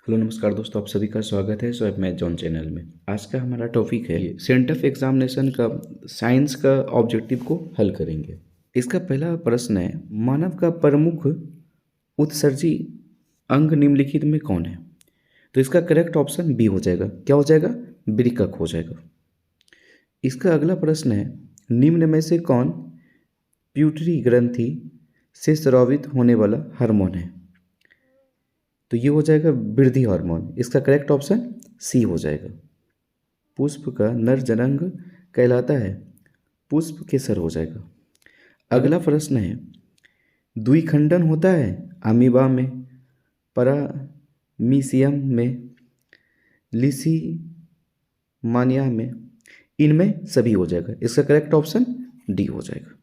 Hello नमस्कार दोस्तों, आप सभी का स्वागत है स्वैप मैथ जॉन चैनल में। आज का हमारा टॉपिक है सेंटफ एग्जामिनेशन का साइंस का ऑब्जेक्टिव को हल करेंगे। इसका पहला प्रश्न है, मानव का प्रमुख उत्सर्जी अंग निम्नलिखित में कौन है? तो इसका करेक्ट ऑप्शन बी हो जाएगा। क्या हो जाएगा? वृक्क हो जाएगा। इसका अगला प्रश्न है, निम्न में से कौन प्यूटरी ग्रंथि से स्रावित होने वाला हार्मोन है? तो ये हो जाएगा वृद्धि हार्मोन। इसका करेक्ट ऑप्शन सी हो जाएगा। पुष्प का नर जनांग कहलाता है पुष्प केसर हो जाएगा। अगला प्रश्न है, द्विखंडन होता है अमीबा में, पैरामीशियम में, लिसीमानिया में, इनमें सभी हो जाएगा। इसका करेक्ट ऑप्शन डी हो जाएगा।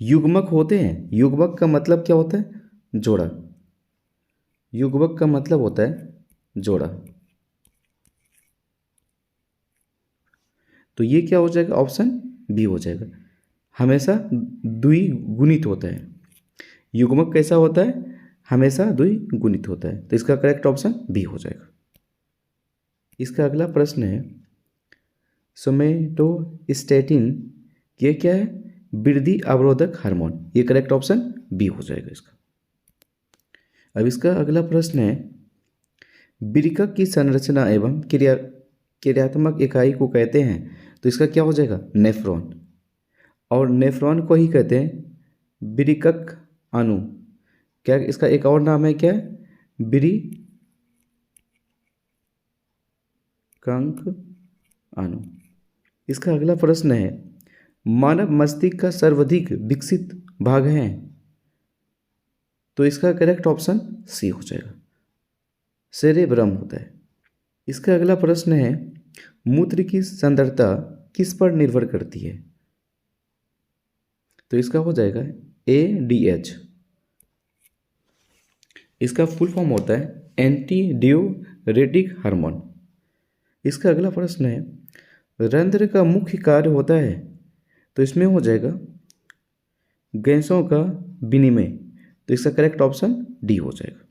युग्मक होते हैं, युग्मक का मतलब क्या होता है? जोड़ा। युग्मक का मतलब होता है जोड़ा। तो ये क्या हो जाएगा? ऑप्शन बी हो जाएगा। हमेशा द्विगुणित होता है। युग्मक कैसा होता है? हमेशा द्विगुणित होता है। तो इसका करेक्ट ऑप्शन बी हो जाएगा। इसका अगला प्रश्न है, सोमेटोस्टेटिन ये क्या है? वृद्धि अवरोधक हार्मोन। ये करेक्ट ऑप्शन बी हो जाएगा इसका। अब इसका अगला प्रश्न है, वृक्क की संरचना एवं क्रियात्मक इकाई को कहते हैं। तो इसका क्या हो जाएगा? नेफ्रॉन। और नेफ्रॉन को ही कहते हैं वृक्क अणु। क्या इसका एक और नाम है? क्या है? वृक्कांक अणु। इसका अगला प्रश्न है, मानव मस्तिष्क का सर्वाधिक विकसित भाग है। तो इसका करेक्ट ऑप्शन सी हो जाएगा, सेरेब्रम होता है। इसका अगला प्रश्न है, मूत्र की सांद्रता किस पर निर्भर करती है? तो इसका हो जाएगा ADH। इसका फुल फॉर्म होता है एंटी डाययूरेटिक हार्मोन। इसका अगला प्रश्न है, रंध्र का मुख्य कार्य होता है। तो इसमें हो जाएगा गैसों का विनिमय। तो इसका करेक्ट ऑप्शन डी हो जाएगा।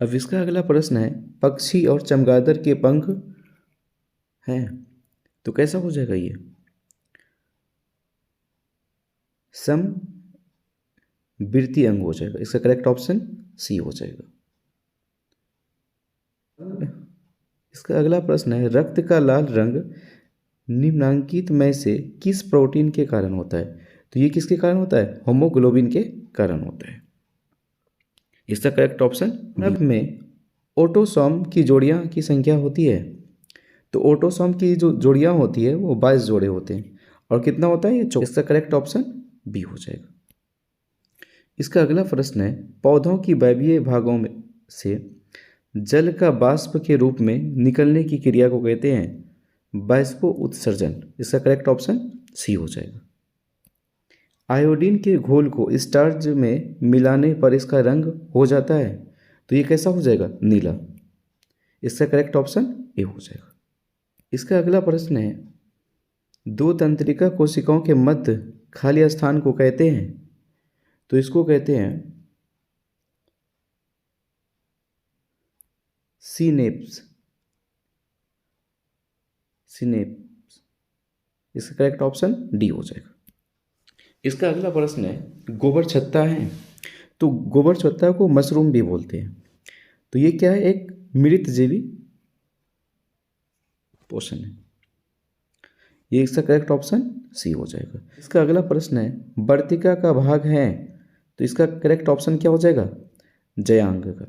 अब इसका अगला प्रश्न है, पक्षी और चमगादड़ के पंख हैं। तो कैसा हो जाएगा? ये समवृत्तीय अंग हो जाएगा। इसका करेक्ट ऑप्शन सी हो जाएगा। इसका अगला प्रश्न है, रक्त का लाल रंग निम्नांकित में से किस प्रोटीन के कारण होता है? तो ये किसके कारण होता है? होमोग्लोबिन के कारण होता है। इसका करेक्ट ऑप्शन में ऑटोसोम की जोड़ियां की संख्या होती है। तो ऑटोसोम की जो जोड़ियां होती है वो 22 जोड़े होते हैं। और कितना होता है? ये 24। इसका करेक्ट ऑप्शन बी हो जाएगा। इसका अगला प्रश्न है, पौधों की वायवीय भागों में से जल का वाष्प के रूप में निकलने की क्रिया को कहते हैं वाष्पो उत्सर्जन। इसका करेक्ट ऑप्शन सी हो जाएगा। आयोडीन के घोल को स्टार्च में मिलाने पर इसका रंग हो जाता है। तो ये कैसा हो जाएगा? नीला। इसका करेक्ट ऑप्शन ए हो जाएगा। इसका अगला प्रश्न है, दो तंत्रिका कोशिकाओं के मध्य खाली स्थान को कहते हैं। तो इसको कहते हैं सिनेप्स। सिनेप्स। इसका करेक्ट ऑप्शन डी हो जाएगा। इसका अगला प्रश्न है, गोबर छत्ता है। तो गोबर छत्ता को मशरूम भी बोलते हैं। तो ये क्या है? एक मृत जीवी पोषण है। ये इसका करेक्ट ऑप्शन सी हो जाएगा। इसका अगला प्रश्न है, वर्तिका का भाग है। तो इसका करेक्ट ऑप्शन क्या हो जाएगा? जयांग का।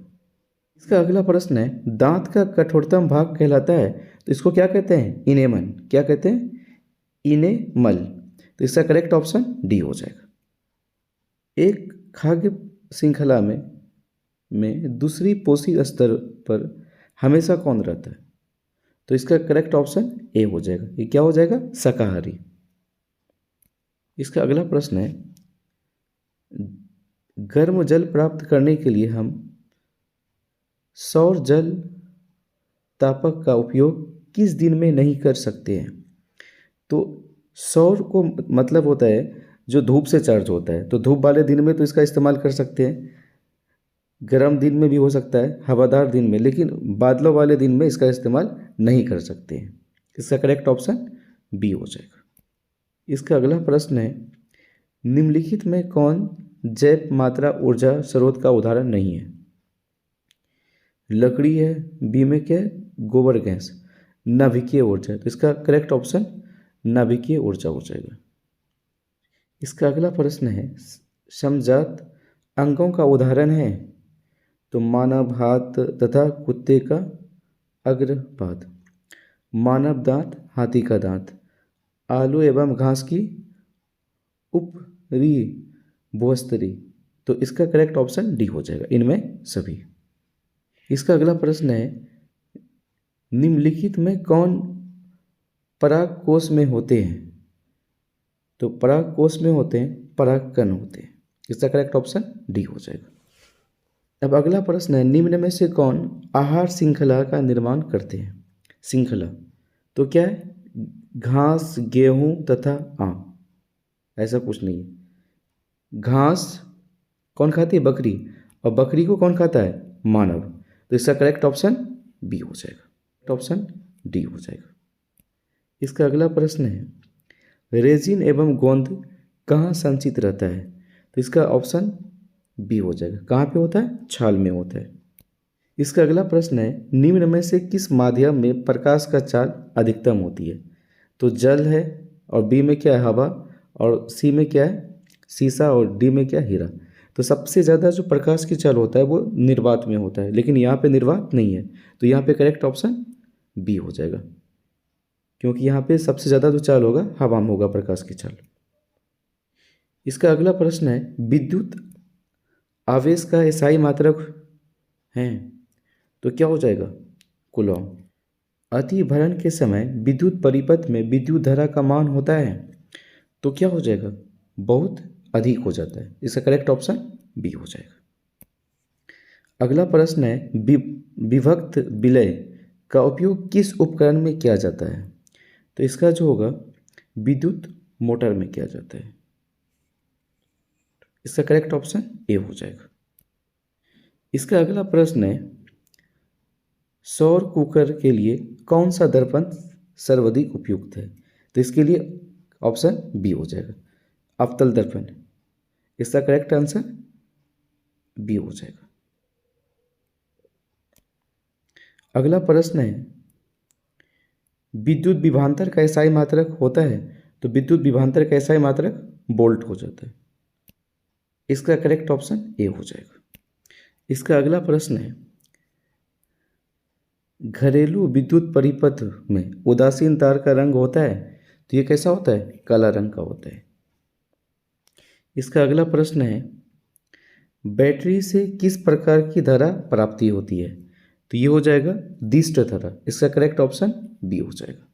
इसका अगला प्रश्न है, दांत का कठोरतम भाग कहलाता है। तो इसको क्या कहते हैं? इनेमन। क्या कहते हैं? इनेमल। तो इसका करेक्ट ऑप्शन डी हो जाएगा। एक खाद्य श्रृंखला में दूसरी पोषी स्तर पर हमेशा कौन रहता है? तो इसका करेक्ट ऑप्शन ए हो जाएगा। ये क्या हो जाएगा? शाकाहारी। इसका अगला प्रश्न है, गर्म जल प्राप्त करने के लिए हम सौर जल तापक का उपयोग किस दिन में नहीं कर सकते हैं? तो सौर को मतलब होता है जो धूप से चार्ज होता है। तो धूप वाले दिन में तो इसका इस्तेमाल कर सकते हैं। गर्म दिन में भी हो सकता है, हवादार दिन में, लेकिन बादलों वाले दिन में इसका इस्तेमाल नहीं कर सकते हैं। इसका करेक्ट ऑप्शन बी हो जाएगा। इसका अगला प्रश्न है, निम्नलिखित में कौन जैव मात्रा ऊर्जा स्रोत का उदाहरण नहीं है? लकड़ी है, बी में क्या है, गोबर गैस, नाभिकीय ऊर्जा। तो इसका करेक्ट ऑप्शन नाभिकीय ऊर्जा हो जाएगा। इसका अगला प्रश्न है, समजात अंगों का उदाहरण है? तो मानव हाथ तथा कुत्ते का अग्रपाद, मानव दांत, हाथी का दांत, आलू एवं घास की ऊपरी भुवस्तरी। तो इसका करेक्ट ऑप्शन डी हो जाएगा, इनमें सभी। इसका अगला प्रश्न है, निम्नलिखित में कौन परागकोश में होते हैं? तो परागकोश में होते हैं परागकण होते हैं। इसका करेक्ट ऑप्शन डी हो जाएगा। अब अगला प्रश्न है, निम्न में से कौन आहार श्रृंखला का निर्माण करते हैं? श्रृंखला तो क्या है, घास, गेहूं तथा आम, ऐसा कुछ नहीं है। घास कौन खाती है? बकरी। और बकरी को कौन खाता है? मानव। तो इसका करेक्ट ऑप्शन बी हो जाएगा, ऑप्शन डी हो जाएगा। इसका अगला प्रश्न है, रेजिन एवं गोंद कहाँ संचित रहता है? तो इसका ऑप्शन बी हो जाएगा। कहाँ पे होता है? छाल में होता है। इसका अगला प्रश्न है, निम्न में से किस माध्यम में प्रकाश का चाल अधिकतम होती है? तो जल है, और बी में क्या है, हवा, और सी में क्या है, शीशा, और डी में क्या है, हीरा। तो सबसे ज़्यादा जो प्रकाश की चाल होता है वो निर्वात में होता है, लेकिन यहाँ पे निर्वात नहीं है, तो यहाँ पे करेक्ट ऑप्शन बी हो जाएगा, क्योंकि यहाँ पे सबसे ज़्यादा जो चाल होगा हवा में होगा प्रकाश की चाल। इसका अगला प्रश्न है, विद्युत आवेश का एसआई मात्रक है? तो क्या हो जाएगा? कूलॉम। अतिभरण के समय विद्युत परिपथ में विद्युत धारा का मान होता है? तो क्या हो जाएगा? बहुत अधिक हो जाता है। इसका करेक्ट ऑप्शन बी हो जाएगा। अगला प्रश्न है, विभक्त विलय का उपयोग किस उपकरण में किया जाता है? तो इसका जो होगा विद्युत मोटर में किया जाता है। इसका करेक्ट ऑप्शन ए हो जाएगा। इसका अगला प्रश्न है, सौर कुकर के लिए कौन सा दर्पण सर्वाधिक उपयुक्त है? तो इसके लिए ऑप्शन बी हो जाएगा, अवतल दर्पण। इसका करेक्ट आंसर बी हो जाएगा। अगला प्रश्न है, विद्युत विभवांतर का एसआई मात्रक होता है? तो विद्युत विभवांतर का एसआई मात्रक वोल्ट हो जाता है। इसका करेक्ट ऑप्शन ए हो जाएगा। इसका अगला प्रश्न है, घरेलू विद्युत परिपथ में उदासीन तार का रंग होता है? तो ये कैसा होता है? काला रंग का होता है। इसका अगला प्रश्न है, बैटरी से किस प्रकार की धारा प्राप्ति होती है? तो ये हो जाएगा दिष्ट धारा। इसका करेक्ट ऑप्शन बी हो जाएगा।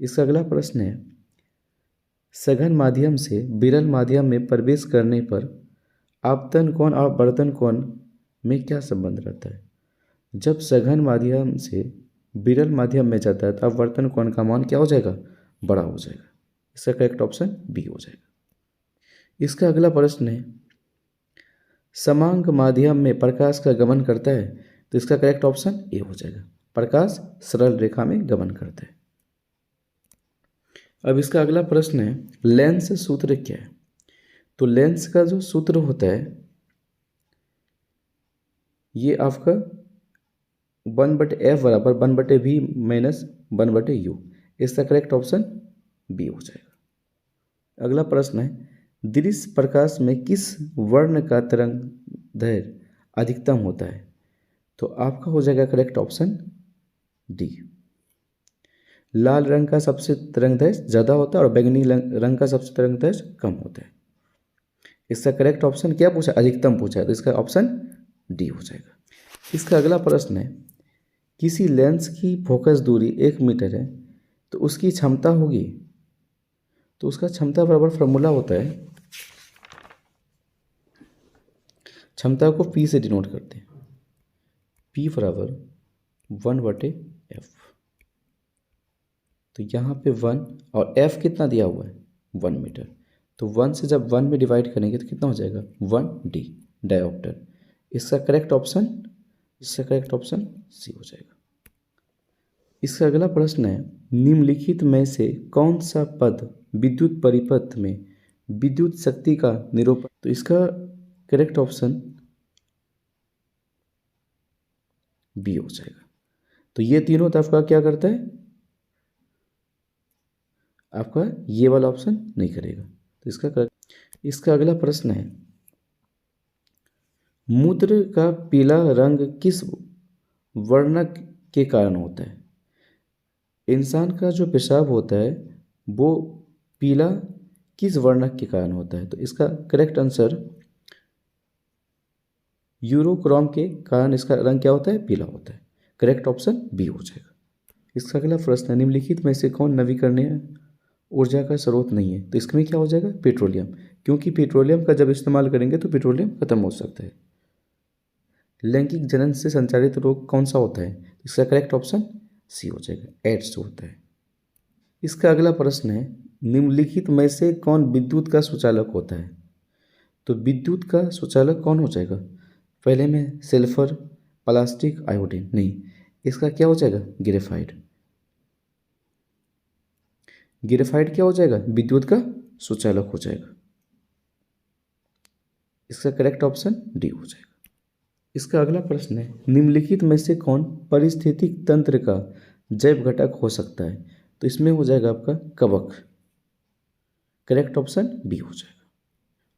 इसका अगला प्रश्न है, सघन माध्यम से विरल माध्यम में प्रवेश करने पर आपतन कोण और अपवर्तन कोण में क्या संबंध रहता है? जब सघन माध्यम से विरल माध्यम में जाता है तो अपवर्तन कोण का मान क्या हो जाएगा? बड़ा हो जाएगा। इसका करेक्ट ऑप्शन बी हो जाएगा। इसका अगला प्रश्न है, समांग माध्यम में प्रकाश का गमन करता है? तो इसका करेक्ट ऑप्शन ए हो जाएगा, प्रकाश सरल रेखा में गमन करता है। अब इसका अगला प्रश्न है, लेंस सूत्र क्या है? तो लेंस का जो सूत्र होता है ये आपका 1/f बराबर 1/v माइनस 1/u। इसका करेक्ट ऑप्शन बी हो जाएगा। अगला प्रश्न है, दृश्य प्रकाश में किस वर्ण का तरंगदैर्घ्य अधिकतम होता है? तो आपका हो जाएगा करेक्ट ऑप्शन डी। लाल रंग का सबसे तरंगदैर्घ्य ज़्यादा होता है और बैंगनी रंग का सबसे तरंगदैर्घ्य कम होता है। इसका करेक्ट ऑप्शन क्या पूछा? अधिकतम पूछा है, तो इसका ऑप्शन डी हो जाएगा। इसका अगला प्रश्न है, किसी लेंस की फोकस दूरी 1 मीटर है तो उसकी क्षमता होगी? तो उसका क्षमता बराबर फॉर्मूला होता है, क्षमता को पी से डिनोट करते हैं, पी बराबर 1/f। तो यहाँ पे 1 और f कितना दिया हुआ है? 1 मीटर। तो 1 से जब 1 में डिवाइड करेंगे तो कितना हो जाएगा? 1d dioptre. इसका करेक्ट ऑप्शन सी हो जाएगा। इसका अगला प्रश्न है, निम्नलिखित में से कौन सा पद विद्युत परिपथ में विद्युत शक्ति का निरूपण। तो इसका करेक्ट ऑप्शन बी हो जाएगा। तो ये तीनों तो आपका क्या करता है, आपका ये वाला ऑप्शन नहीं करेगा। तो इसका अगला प्रश्न है, मूत्र का पीला रंग किस वर्णक के कारण होता है। इंसान का जो पेशाब होता है वो पीला किस वर्णक के कारण होता है। तो इसका करेक्ट आंसर यूरोक्रोम के कारण इसका रंग क्या होता है, पीला होता है। करेक्ट ऑप्शन बी हो जाएगा। इसका अगला प्रश्न है, निम्नलिखित में से कौन नवीकरणीय ऊर्जा का स्रोत नहीं है। तो इसमें क्या हो जाएगा, पेट्रोलियम, क्योंकि पेट्रोलियम का जब इस्तेमाल करेंगे तो पेट्रोलियम खत्म हो सकता है। लैंगिक जनन से संचालित रोग कौन सा होता है। इसका करेक्ट ऑप्शन सी हो जाएगा, एड्स होता है। इसका अगला प्रश्न है, निम्नलिखित में से कौन विद्युत का सुचालक होता है। तो विद्युत का सुचालक कौन हो जाएगा, पहले में सल्फर, प्लास्टिक, आयोडीन, नहीं, इसका क्या हो जाएगा, ग्रेफाइट। ग्रेफाइट क्या हो जाएगा, विद्युत का सुचालक हो जाएगा। इसका करेक्ट ऑप्शन डी हो जाएगा। इसका अगला प्रश्न है, निम्नलिखित में से कौन पारिस्थितिक तंत्र का जैव घटक हो सकता है। तो इसमें हो जाएगा आपका कवक। करेक्ट ऑप्शन बी हो जाएगा।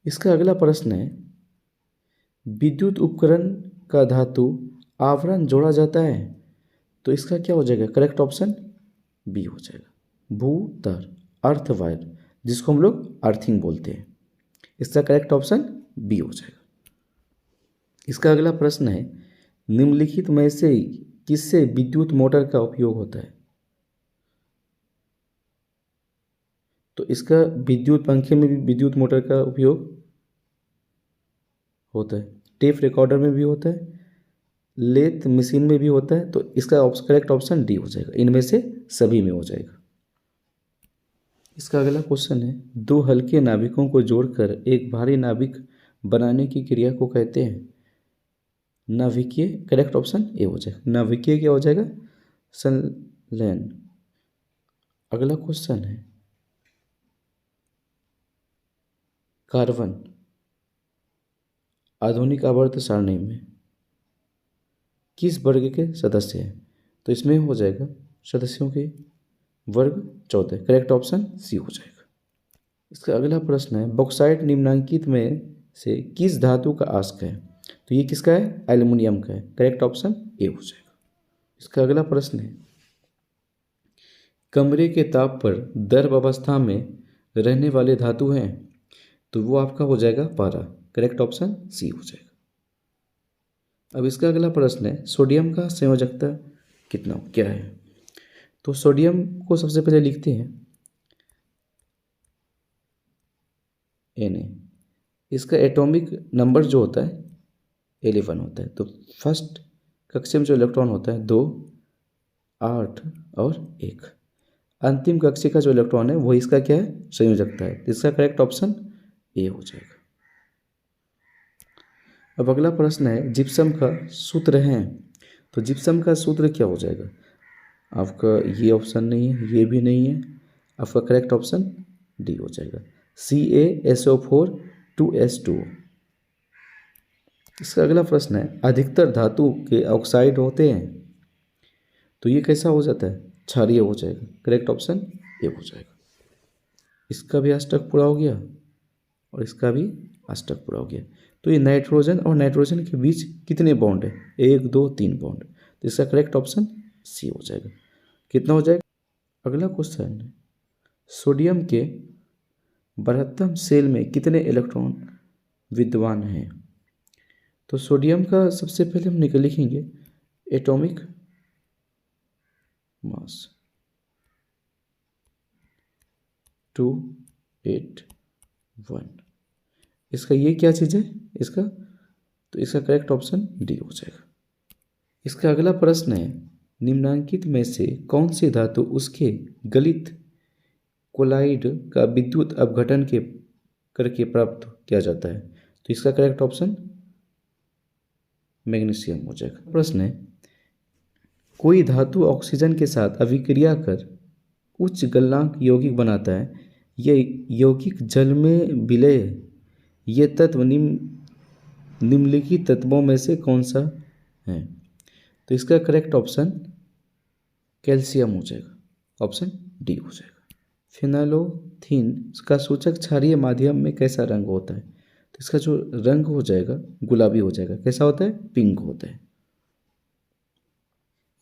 इसका अगला प्रश्न है, विद्युत उपकरण का धातु आवरण जोड़ा जाता है। तो इसका क्या हो जाएगा, करेक्ट ऑप्शन बी हो जाएगा, भूतर अर्थ वायर, जिसको हम लोग अर्थिंग बोलते हैं। इसका करेक्ट ऑप्शन बी हो जाएगा। इसका अगला प्रश्न है, निम्नलिखित में से किससे विद्युत मोटर का उपयोग होता है। तो इसका विद्युत पंखे में भी विद्युत मोटर का उपयोग होता है, टेप रिकॉर्डर में भी होता है, लेथ मशीन में भी होता है। तो इसका करेक्ट ऑप्शन डी हो जाएगा, इनमें से सभी में हो जाएगा। इसका अगला क्वेश्चन है, दो हल्के नाविकों को जोड़कर एक भारी नाविक बनाने की क्रिया को कहते हैं नाभिकीय। करेक्ट ऑप्शन ए हो जाएगा, नाभिकीय क्या हो जाएगा, संलयन। अगला क्वेश्चन है, कार्बन आधुनिक आवर्त सारणी में किस वर्ग के सदस्य हैं। तो इसमें हो जाएगा सदस्यों के वर्ग 14। करेक्ट ऑप्शन सी हो जाएगा। इसका अगला प्रश्न है, बॉक्साइट निम्नलिखित में से किस धातु का आस्क है। तो ये किसका है, एल्युमिनियम का है। करेक्ट ऑप्शन ए हो जाएगा। इसका अगला प्रश्न है, कमरे के ताप पर द्रव अवस्था में रहने वाले धातु हैं। तो वो आपका हो जाएगा पारा। करेक्ट ऑप्शन सी हो जाएगा। अब इसका अगला प्रश्न है, सोडियम का संयोजकता कितना क्या है। तो सोडियम को सबसे पहले लिखते हैं Na। इसका एटॉमिक नंबर जो होता है 11 होता है। तो फर्स्ट कक्षा में जो इलेक्ट्रॉन होता है 2, 8 और 1। अंतिम कक्षा का जो इलेक्ट्रॉन है वो इसका क्या है, संयोजकता है। इसका करेक्ट ऑप्शन ए हो जाएगा। अब अगला प्रश्न है, जिप्सम का सूत्र है। तो जिप्सम का सूत्र क्या हो जाएगा, आपका ये ऑप्शन नहीं है, ये भी नहीं है, आपका करेक्ट ऑप्शन डी हो जाएगा, CaSO4 2S2। इसका अगला प्रश्न है, अधिकतर धातु के ऑक्साइड होते हैं। तो ये कैसा हो जाता है, क्षारीय हो जाएगा। करेक्ट ऑप्शन ए हो जाएगा। इसका भी अष्टक पूरा हो गया और इसका भी अष्टक पूरा हो गया। तो ये नाइट्रोजन और नाइट्रोजन के बीच कितने बॉन्ड है, 1 2 3 बॉन्ड। तो इसका करेक्ट ऑप्शन सी हो जाएगा। कितना हो जाएगा। अगला क्वेश्चन है, सोडियम के बृहत्तम सेल में कितने इलेक्ट्रॉन विद्यमान हैं। तो सोडियम का सबसे पहले हम लिखेंगे एटॉमिक मास 281। इसका ये क्या चीज़ है इसका, तो इसका करेक्ट ऑप्शन डी हो जाएगा। इसका अगला प्रश्न है, निम्नलिखित में से कौन सी धातु उसके गलित कोलाइड का विद्युत अपघटन के करके प्राप्त किया जाता है। तो इसका करेक्ट ऑप्शन मैग्नीशियम हो जाएगा। प्रश्न है, कोई धातु ऑक्सीजन के साथ अभिक्रिया कर उच्च गलनांक यौगिक बनाता है, यह यौगिक जल में विलय, ये तत्व निम्नलिखित तत्वों में से कौन सा है? तो इसका करेक्ट ऑप्शन कैल्शियम हो जाएगा, ऑप्शन डी हो जाएगा। फिनाइलोथीन का सूचक क्षारीय माध्यम में कैसा रंग होता है? तो इसका जो रंग हो जाएगा गुलाबी हो जाएगा। कैसा होता है? पिंक होता है।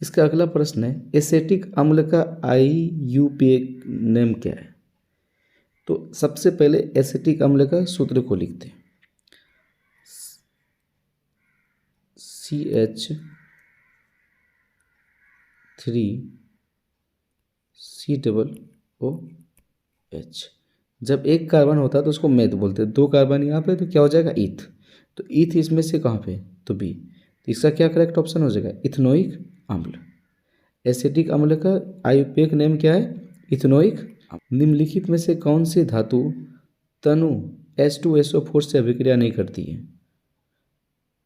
इसका अगला प्रश्न है, एसेटिक अम्ल का IUPAC नेम क्या है? तो सबसे पहले एसेटिक अम्ल का सूत्र को लिखते हैं, CH3COOH। जब एक कार्बन होता है तो उसको मेथ बोलते हैं, दो कार्बन यहाँ पे तो क्या हो जाएगा? ईथ। तो ईथ इसमें से कहाँ पे? तो बी। तो इसका क्या करेक्ट ऑप्शन हो जाएगा? इथेनोइक अम्ल। एसिटिक अम्ल का IUPAC नेम क्या है? इथेनोइक अम्ल। निम्नलिखित में से कौन सी धातु तनु H2SO4 से अभिक्रिया नहीं करती है?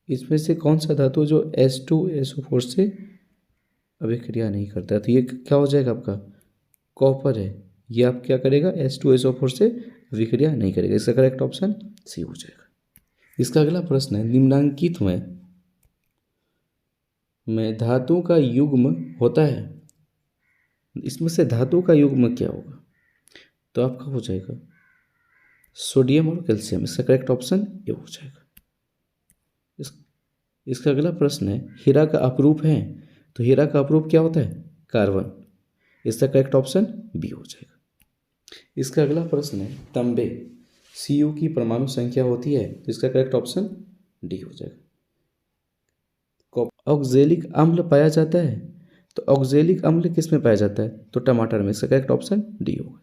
इसमें से कौन सा धातु जो H2SO4 से अभिक्रिया नहीं करता है? तो ये क्या हो जाएगा आपका? कॉपर है। ये आप क्या करेगा? H2SO4 से अभिक्रिया नहीं करेगा। इसका करेक्ट ऑप्शन सी हो जाएगा। इसका अगला प्रश्न है, निम्नांकित में धातु का युग्म होता है, इसमें से धातु का युग्म क्या होगा? तो आपका हो जाएगा सोडियम और कैल्शियम। इसका करेक्ट ऑप्शन ये हो जाएगा। इसका अगला प्रश्न है, हीरा का अपरूप है, तो हीरा का अपरूप क्या होता है? कार्बन। इसका करेक्ट ऑप्शन बी हो जाएगा। इसका अगला प्रश्न है, तांबे Cu की परमाणु संख्या होती है, तो इसका करेक्ट ऑप्शन डी हो जाएगा। ऑक्जेलिक अम्ल पाया जाता है, तो ऑक्जेलिक अम्ल किस में पाया जाता है? तो टमाटर में। इसका करेक्ट ऑप्शन डी होगा।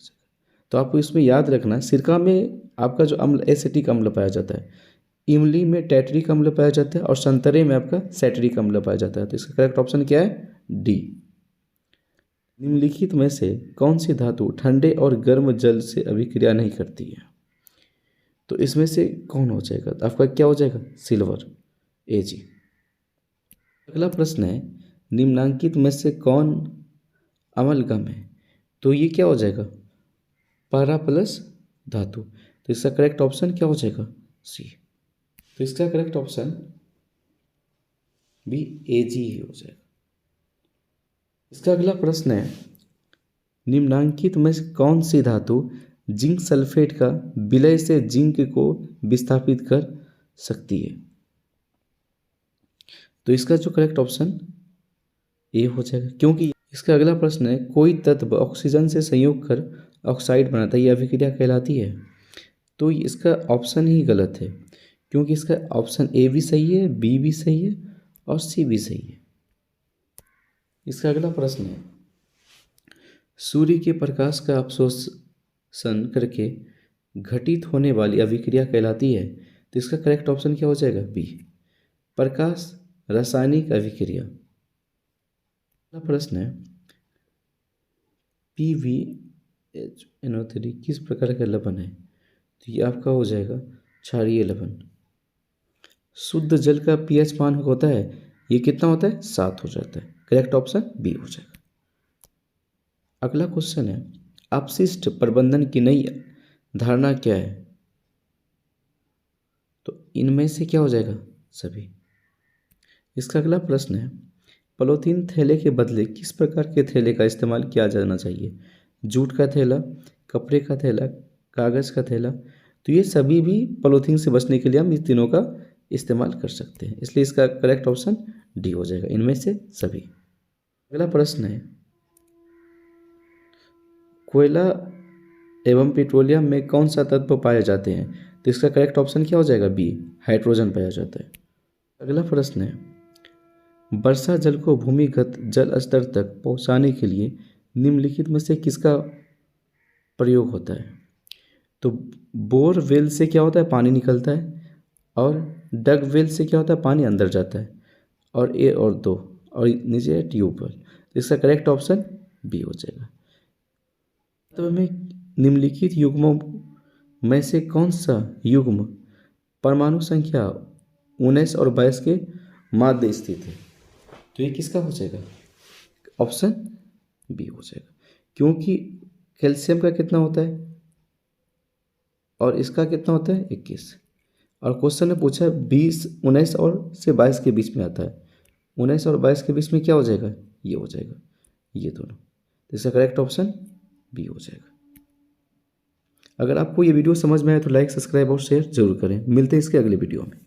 तो आपको इसमें याद रखना है, सिरका में आपका जो अम्ल एसिटिक अम्ल पाया जाता है, इमली में टैट्रिक अम्ल पाया जाता है और संतरे में आपका सैट्रिक अम्ल पाया जाता है। तो इसका करेक्ट ऑप्शन क्या है? डी। निम्नलिखित में से कौन सी धातु ठंडे और गर्म जल से अभिक्रिया नहीं करती है? तो इसमें से कौन हो जाएगा? तो आपका क्या हो जाएगा? Silver, Ag। अगला प्रश्न है, निम्नांकित में से कौन अमलगम है? तो ये क्या हो जाएगा? पारा प्लस धातु। तो इसका करेक्ट ऑप्शन क्या हो जाएगा? सी। तो इसका करेक्ट ऑप्शन भी Ag ही हो जाएगा। इसका अगला प्रश्न है, निम्नांकित में से कौन सी धातु जिंक सल्फेट का विलय से जिंक को विस्थापित कर सकती है? तो इसका जो करेक्ट ऑप्शन ए हो जाएगा, क्योंकि इसका अगला प्रश्न है, कोई तत्व ऑक्सीजन से संयोग कर ऑक्साइड बनाता है, यह अभिक्रिया कहलाती है? तो इसका ऑप्शन ही गलत है, क्योंकि इसका ऑप्शन ए भी सही है, बी भी सही है और सी भी सही है। इसका अगला प्रश्न है, सूर्य के प्रकाश का अवशोषण करके घटित होने वाली अभिक्रिया कहलाती है? तो इसका करेक्ट ऑप्शन क्या हो जाएगा? बी, प्रकाश रासायनिक अभिक्रिया। अगला प्रश्न है, PbHNO3 किस प्रकार का लवण है? तो ये आपका हो जाएगा क्षारीय लवण। शुद्ध जल का pH मान होता है, ये कितना होता है? 7 हो जाता है। करेक्ट ऑप्शन बी हो जाएगा। अगला क्वेश्चन है, अपशिष्ट प्रबंधन की नई धारणा क्या है? तो इनमें से क्या हो जाएगा? सभी। इसका अगला प्रश्न है, पॉलीथीन थैले के बदले किस प्रकार के थैले का इस्तेमाल किया जाना चाहिए? जूट का थैला, कपड़े का थैला, कागज़ का थैला। तो ये सभी भी पॉलीथीन से बचने के लिए हम इस तीनों का इस्तेमाल कर सकते हैं, इसलिए इसका करेक्ट ऑप्शन डी हो जाएगा, इनमें से सभी। अगला प्रश्न है, कोयला एवं पेट्रोलियम में कौन सा तत्व पाए जाते हैं? तो इसका करेक्ट ऑप्शन क्या हो जाएगा? बी, हाइड्रोजन पाया जाता है। अगला प्रश्न है, वर्षा जल को भूमिगत जल स्तर तक पहुंचाने के लिए निम्नलिखित में से किसका प्रयोग होता है? तो बोर वेल से क्या होता है? पानी निकलता है, और डग वेल से क्या होता है? पानी अंदर जाता है, और ए और दो, और नीचे है ट्यूबवेल। तो इसका करेक्ट ऑप्शन बी हो जाएगा। तो में निम्नलिखित युग्मों में से कौन सा युग्म परमाणु संख्या 19 और 22 के माध्य स्थित है। तो ये किसका हो जाएगा? ऑप्शन बी हो जाएगा, क्योंकि कैल्शियम का कितना होता है और इसका कितना होता है 21। और क्वेश्चन ने पूछा 20 19 और से 22 के बीच में आता है। 19 और 22 के बीच में क्या हो जाएगा? ये हो जाएगा, ये दोनों। तो इसका करेक्ट ऑप्शन बी हो जाएगा। अगर आपको ये वीडियो समझ में आए तो लाइक, सब्सक्राइब और शेयर जरूर करें। मिलते हैं इसके अगले वीडियो में।